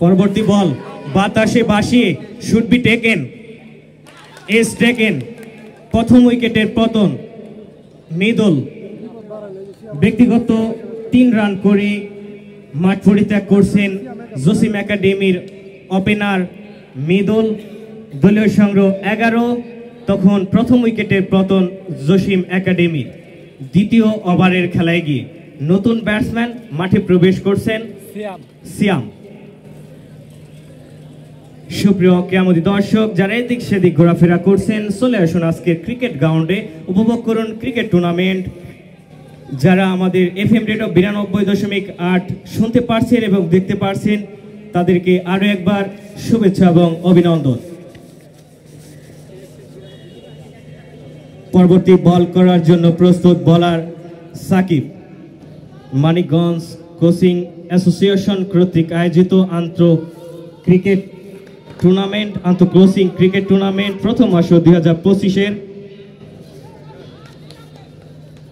পরবর্তী বল বাতাসে ভাসিয়ে should be taken, S taken. প্রথম উইকেটের পতন মিডল। ব্যক্তিগত 3 রান করে মাঠ পরিত্যাগ করছেন জসিম একাডেমির ওপেনার মিডল। দলীয় সংগ্রহ 11। তখন প্রথম উইকেটের পতন জসিম একাডেমির। দ্বিতীয় ওভারের খেলায় গিয়ে নতুন ব্যাটসম্যান মাঠে প্রবেশ করছেন সিয়াম। সুপ্রিয় কিয়ামতি দর্শক, যারা এদিক সেদিক ঘোরাফেরা করছেন, চলে আসুন আজকের ক্রিকেট গ্রাউন্ডে, উপভোগ করুন ক্রিকেট টুর্নামেন্ট। যারা আমাদের FM রেডিও 92.8 শুনতে পারছেন এবং দেখতে পারছেন, তাদেরকে আরো একবার শুভেচ্ছা এবং অভিনন্দন। পরবর্তী বল করার জন্য প্রস্তুত bowler Shakib. Manikganj coaching association কর্তৃক আয়োজিত আন্তঃ কোচিং ক্রিকেট টুর্নামেন্ট প্রথম আসর 2025-এর।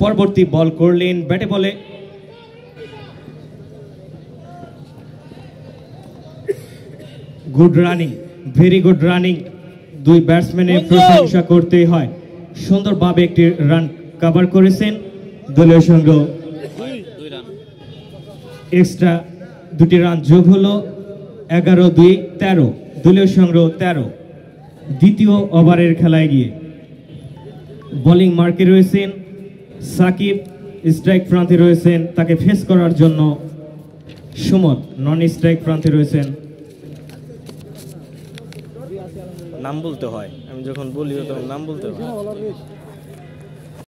পরবর্তী বল করলেন ব্যাটে বলে good running, very good running. 2 ব্যাটসম্যানের প্রশংসা করতে হয়, সুন্দরভাবে একটি রান কভার করেছেন। দলীয় সংগ্রহ এক্সট্রা 2টি রান যোগ হলো 11-2 13। দলীয় সংগ্রহ 13। দ্বিতীয় ওভারের খেলায় গিয়ে বোলিং মার্কে রয়েছেন সাকিব, স্ট্রাইক প্রান্তে রয়েছেন, তাকে ফেস করার জন্য সুমন নন স্ট্রাইক প্রান্তে রয়েছেন। নাম বলতে হয়, আমি যখন বলি তখন নাম বলতে হয়।